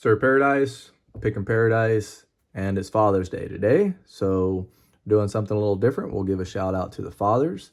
Sir Paradise, Picking Paradise, and it's Father's Day today. So, doing something a little different. We'll give a shout out to the fathers.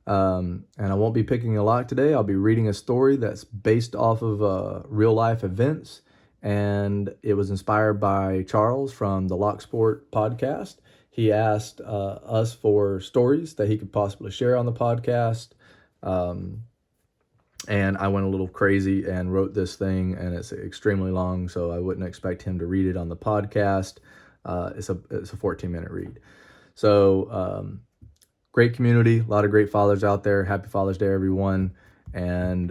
And I won't be picking a lot today. I'll be reading a story that's based off of real life events. And it was inspired by Charles from the Locksport podcast. He asked us for stories that he could possibly share on the podcast. And I went a little crazy and wrote this thing, and it's extremely long, so I wouldn't expect him to read it on the podcast. It's a 14-minute read. So great community, a lot of great fathers out there. Happy Father's Day, everyone. And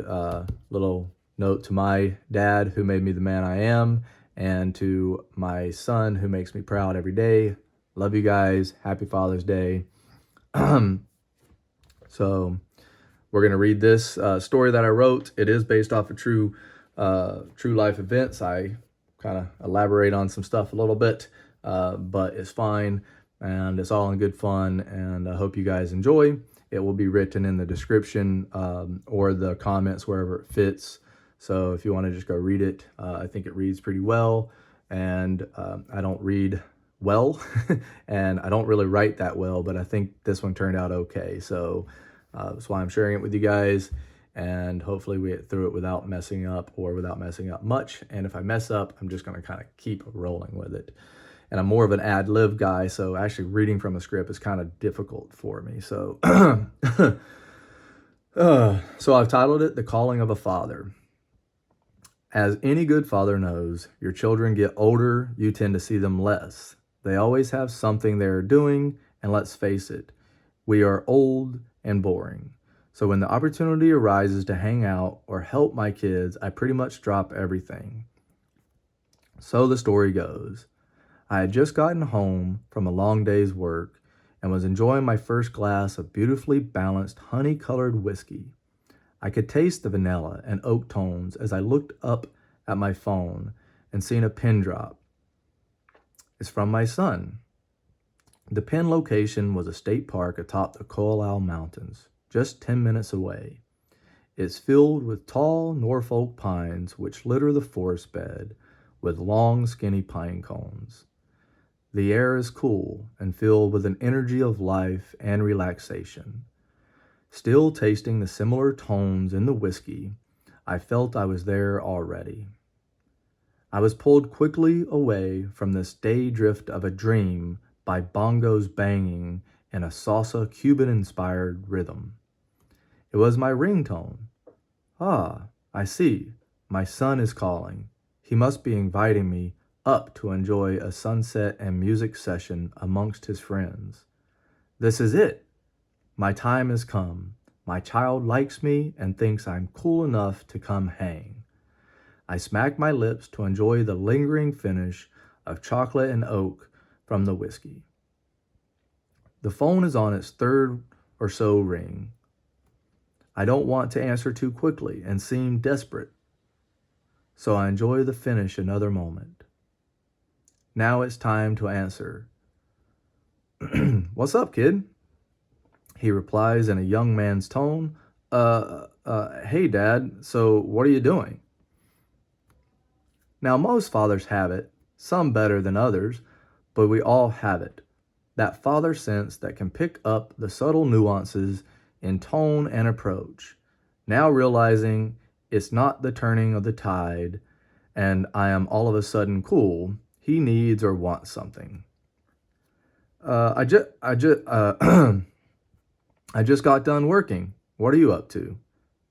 little note to my dad, who made me the man I am, and to my son, who makes me proud every day. Love you guys. Happy Father's Day. So we're going to read this story that I wrote. It is based off of true life events. I kind of elaborate on some stuff a little bit, but it's fine, and it's all in good fun, and I hope you guys enjoy. It will be written in the description or the comments, wherever it fits. So if you want to just go read it, I think it reads pretty well, and I don't read well, and I don't really write that well, but I think this one turned out okay. So that's why I'm sharing it with you guys, and hopefully we get through it without messing up or without messing up much. And if I mess up, I'm just going to kind of keep rolling with it. And I'm more of an ad-lib guy, so actually reading from a script is kind of difficult for me. So, so I've titled it The Calling of a Father. As any good father knows, your children get older, you tend to see them less. They always have something they're doing, and let's face it, we are old and boring. So when the opportunity arises to hang out or help my kids, I pretty much drop everything. So the story goes. I had just gotten home from a long day's work and was enjoying my first glass of beautifully balanced honey-colored whiskey. I could taste the vanilla and oak tones as I looked up at my phone and seen a pin drop. It's from my son. The pin location was a state park atop the Coalal Mountains, just 10 minutes away. It's filled with tall Norfolk pines which litter the forest bed with long, skinny pine cones. The air is cool and filled with an energy of life and relaxation. Still tasting the similar tones in the whiskey, I felt I was there already. I was pulled quickly away from this day drift of a dream by bongos banging in a salsa Cuban-inspired rhythm. It was my ringtone. Ah, I see. My son is calling. He must be inviting me up to enjoy a sunset and music session amongst his friends. This is it. My time has come. My child likes me and thinks I'm cool enough to come hang. I smack my lips to enjoy the lingering finish of chocolate and oak from the whiskey. The phone is on its third or so ring. I don't want to answer too quickly and seem desperate, so I enjoy the finish another moment. Now it's time to answer. What's up, kid? He replies in a young man's tone. Hey, Dad, so what are you doing? Now, most fathers have it, some better than others, but we all have it. That father sense that can pick up the subtle nuances in tone and approach. Now realizing it's not the turning of the tide, and I am all of a sudden cool, he needs or wants something. I just got done working. What are you up to?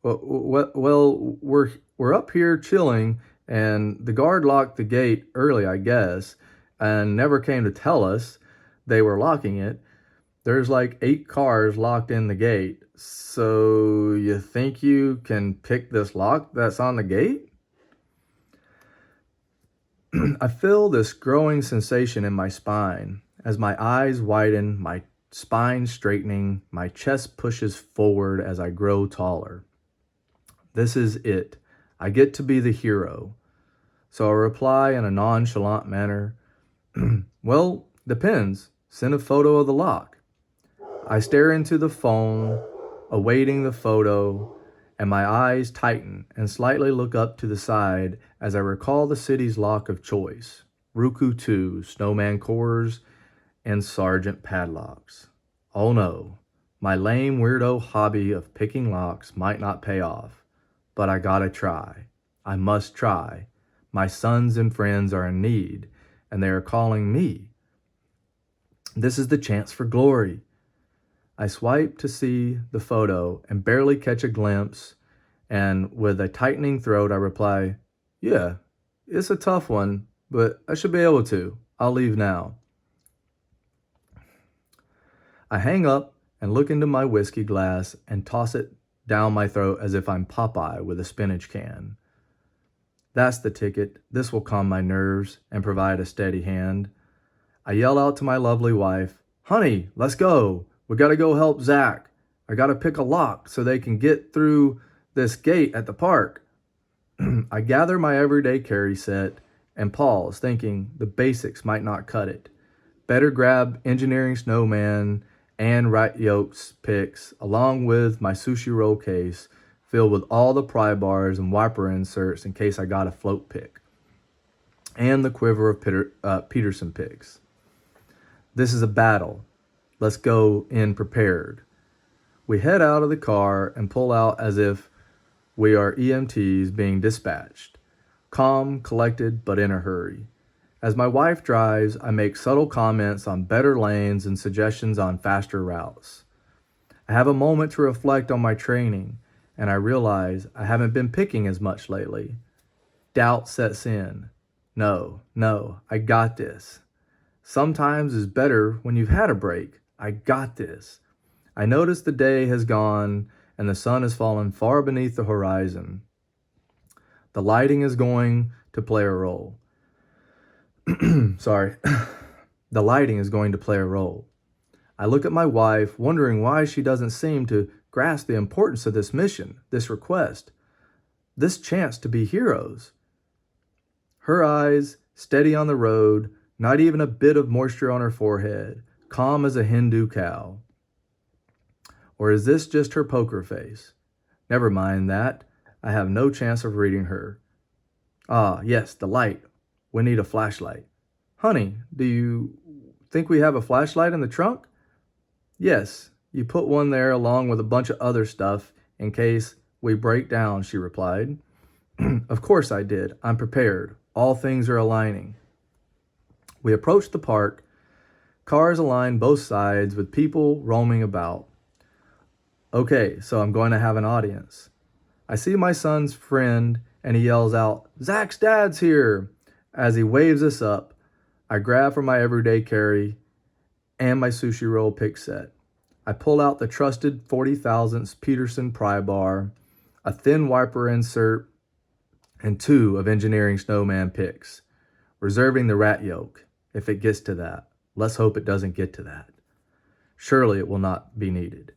Well, we're up here chilling, and the guard locked the gate early, I guess, and never came to tell us they were locking it. There's like 8 cars locked in the gate. So you think you can pick this lock that's on the gate? I feel this growing sensation in my spine as my eyes widen, my spine straightening, my chest pushes forward as I grow taller. This is it. I get to be the hero. So I reply in a nonchalant manner, well, depends. Send a photo of the lock. I stare into the phone, awaiting the photo, and my eyes tighten and slightly look up to the side as I recall the city's lock of choice, Ruku 2, Snowman cores, and Sergeant padlocks. Oh no, my lame weirdo hobby of picking locks might not pay off, but I gotta try. I must try. My sons and friends are in need, and they are calling me. This is the chance for glory. I swipe to see the photo and barely catch a glimpse, and with a tightening throat, I reply, "Yeah, it's a tough one, but I should be able to. I'll leave now." I hang up and look into my whiskey glass and toss it down my throat as if I'm Popeye with a spinach can. That's the ticket. This will calm my nerves and provide a steady hand. I yell out to my lovely wife, "Honey, let's go. We gotta go help Zach. I gotta pick a lock so they can get through this gate at the park." I gather my everyday carry set and pause, thinking the basics might not cut it. Better grab Engineering Snowman and Rat Yolks picks, along with my sushi roll case filled with all the pry bars and wiper inserts in case I got a float pick, and the quiver of Peterson picks. This is a battle. Let's go in prepared. We head out of the car and pull out as if we are EMTs being dispatched, calm, collected, but in a hurry. As my wife drives, I make subtle comments on better lanes and suggestions on faster routes. I have a moment to reflect on my training, and I realize I haven't been picking as much lately. Doubt sets in. No, I got this. Sometimes it's better when you've had a break. I got this. I notice the day has gone and the sun has fallen far beneath the horizon. The lighting is going to play a role. Sorry. The lighting is going to play a role. I look at my wife, wondering why she doesn't seem to grasp the importance of this mission, this request, this chance to be heroes. Her eyes steady on the road, not even a bit of moisture on her forehead, calm as a Hindu cow. Or is this just her poker face? Never mind that. I have no chance of reading her. Ah, yes, the light. We need a flashlight. Honey, do you think we have a flashlight in the trunk? Yes, you put one there along with a bunch of other stuff in case we break down, she replied. Of course I did. I'm prepared. All things are aligning. We approach the park. Cars align both sides with people roaming about. Okay, so I'm going to have an audience. I see my son's friend and he yells out, "Zach's dad's here!" As he waves us up, I grab for my everyday carry and my sushi roll pick set. I pull out the trusted 40,000th Peterson pry bar, a thin wiper insert, and 2 of Engineering Snowman picks, reserving the rat yolk if it gets to that. Let's hope it doesn't get to that. Surely it will not be needed.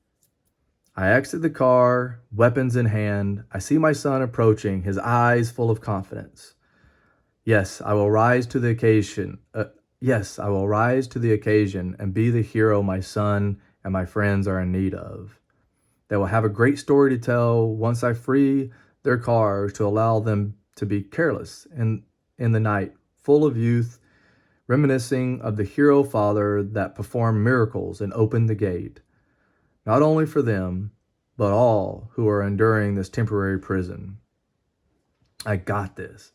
I exit the car, weapons in hand. I see my son approaching, his eyes full of confidence. Yes, I will rise to the occasion. And be the hero my son and my friends are in need of. They will have a great story to tell once I free their cars to allow them to be careless in the night, full of youth, reminiscing of the hero father that performed miracles and opened the gate, not only for them, but all who are enduring this temporary prison. I got this.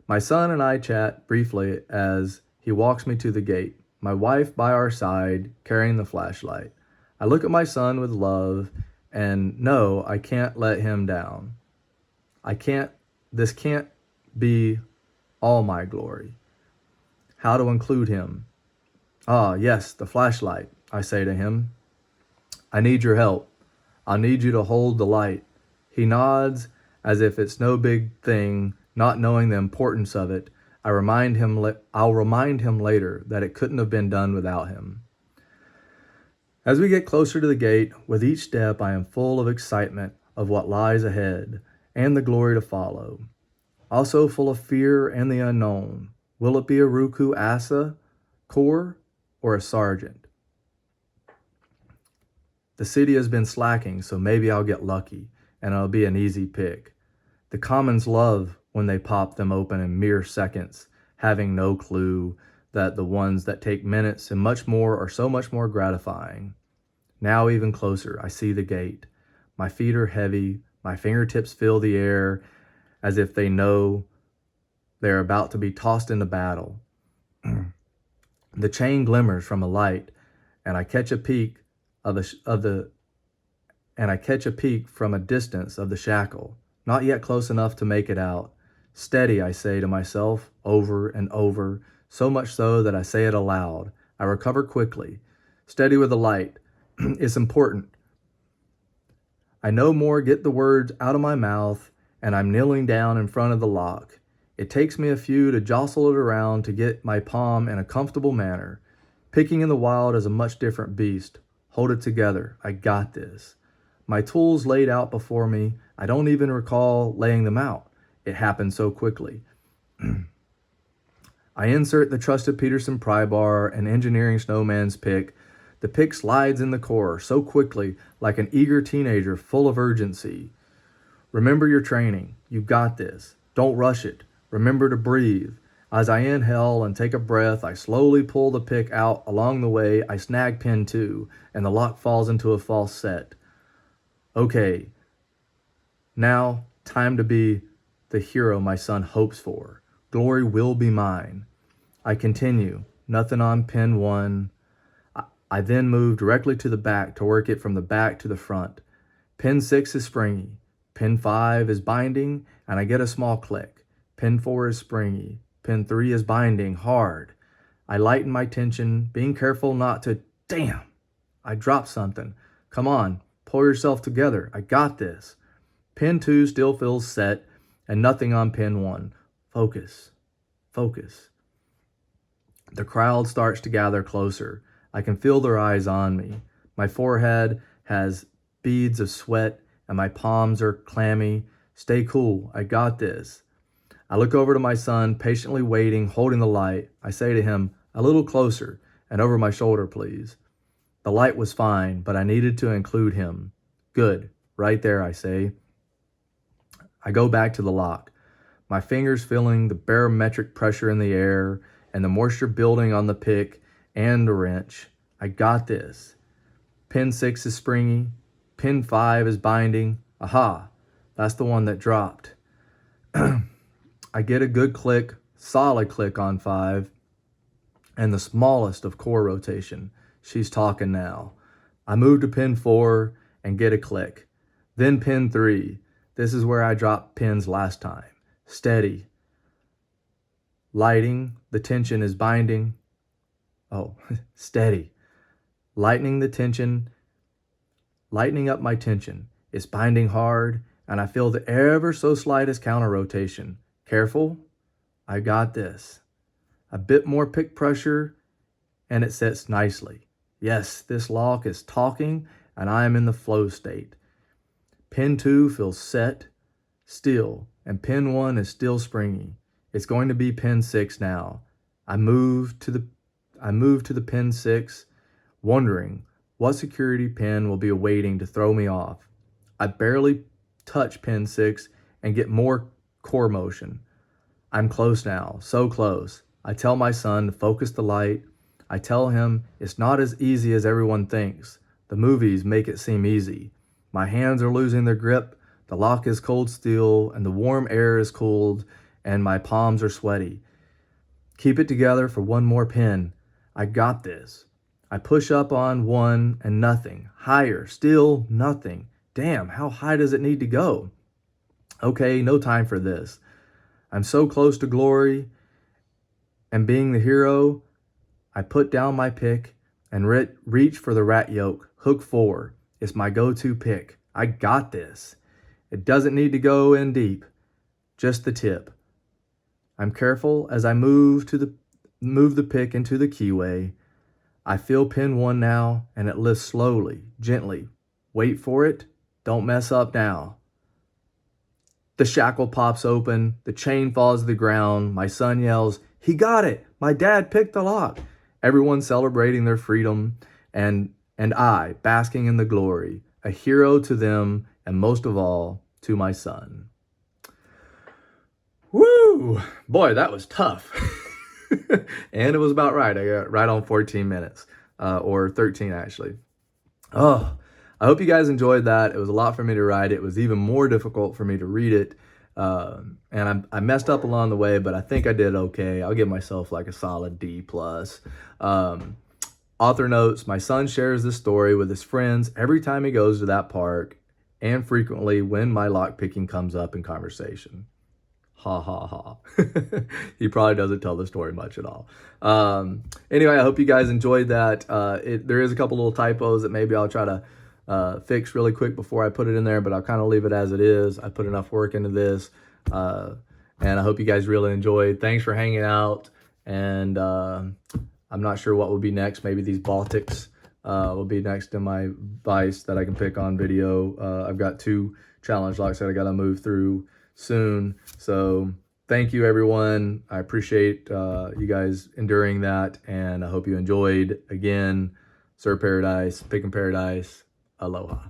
My son and I chat briefly as he walks me to the gate, my wife by our side, carrying the flashlight. I look at my son with love and know I can't let him down. This can't be all my glory. How to include him? Ah, yes, the flashlight, I say to him. I need your help. I'll need you to hold the light. He nods as if it's no big thing, not knowing the importance of it. I'll remind him later that it couldn't have been done without him. As we get closer to the gate, with each step I am full of excitement of what lies ahead and the glory to follow. Also full of fear and the unknown. Will it be a Ruku Asa, Corps, or a sergeant? The city has been slacking, so maybe I'll get lucky and it'll be an easy pick. The commons love when they pop them open in mere seconds, having no clue that the ones that take minutes and much more are so much more gratifying. Now even closer, I see the gate. My feet are heavy, my fingertips fill the air as if they know they're about to be tossed into battle. The chain glimmers from a light, and I catch a peek from a distance of the shackle, not yet close enough to make it out. Steady, I say to myself over and over, so much so that I say it aloud. I recover quickly. Steady with the light. It's important. I no more get the words out of my mouth, and I'm kneeling down in front of the lock. It takes me a few to jostle it around to get my palm in a comfortable manner. Picking in the wild is a much different beast. Hold it together. I got this. My tools laid out before me. I don't even recall laying them out. It happened so quickly. I insert the trusted Peterson pry bar and engineering snowman's pick. The pick slides in the core so quickly, like an eager teenager full of urgency. Remember your training. You got this. Don't rush it. Remember to breathe. As I inhale and take a breath, I slowly pull the pick out. Along the way, I snag pin 2, and the lock falls into a false set. Okay, now time to be the hero my son hopes for. Glory will be mine. I continue. Nothing on pin 1. I then move directly to the back to work it from the back to the front. Pin 6 is springy. Pin 5 is binding, and I get a small click. Pin 4 is springy. Pin 3 is binding hard. I lighten my tension, being careful not to, damn, I dropped something. Come on, pull yourself together. I got this. Pin 2 still feels set, and nothing on pin 1. Focus. Focus. The crowd starts to gather closer. I can feel their eyes on me. My forehead has beads of sweat, and my palms are clammy. Stay cool. I got this. I look over to my son, patiently waiting, holding the light. I say to him, a little closer, and over my shoulder, please. The light was fine, but I needed to include him. Good. Right there, I say. I go back to the lock, my fingers feeling the barometric pressure in the air and the moisture building on the pick and the wrench. I got this. Pin 6 is springy. Pin 5 is binding. Aha, that's the one that dropped. I get a good click, solid click on 5, and the smallest of core rotation. She's talking now. I move to pin 4 and get a click. Then pin 3. This is where I dropped pins last time. Steady. Lighting, the tension is binding. Oh, steady. Lightening up my tension. It's binding hard, and I feel the ever so slightest counter rotation. Careful. I got this. A bit more pick pressure, and it sets nicely. Yes, this lock is talking, and I am in the flow state. Pin 2 feels set, still, and pin 1 is still springy. It's going to be pin 6 now. I move to the pin 6, wondering what security pin will be awaiting to throw me off. I barely touch pin 6 and get more core motion. I'm close now, so close. I tell my son to focus the light. I tell him it's not as easy as everyone thinks. The movies make it seem easy. My hands are losing their grip. The lock is cold steel, and the warm air is cooled, and my palms are sweaty. Keep it together for one more pin. I got this. I push up on 1 and nothing. Higher, still nothing. Damn, how high does it need to go? Okay, no time for this. I'm so close to glory and being the hero. I put down my pick and reach for the rat yoke. Hook 4. It's my go-to pick. I got this. It doesn't need to go in deep, just the tip. I'm careful as I move the pick into the keyway. I feel pin 1 now, and it lifts slowly, gently. Wait for it. Don't mess up now. The shackle pops open. The chain falls to the ground. My son yells, "He got it! My dad picked the lock!" Everyone celebrating their freedom, and I basking in the glory. A hero to them and most of all, to my son. Woo! Boy, that was tough. And it was about right. I got right on 14 minutes, or 13 actually. Oh, I hope you guys enjoyed that. It was a lot for me to write. It was even more difficult for me to read it. And I messed up along the way, but I think I did okay. I'll give myself like a solid D+. Author notes, my son shares this story with his friends every time he goes to that park and frequently when my lockpicking comes up in conversation. Ha ha ha. He probably doesn't tell the story much at all. Anyway, I hope you guys enjoyed that. There is a couple little typos that maybe I'll try to fix really quick before I put it in there, but I'll kind of leave it as it is. I put enough work into this, and I hope you guys really enjoyed. Thanks for hanging out, and I'm not sure what will be next. Maybe these Baltics will be next in my vise that I can pick on video. I've got 2 challenge locks that I got to move through soon. So thank you, everyone. I appreciate you guys enduring that, and I hope you enjoyed. Again, Sir Paradise, Pickin' Paradise, aloha.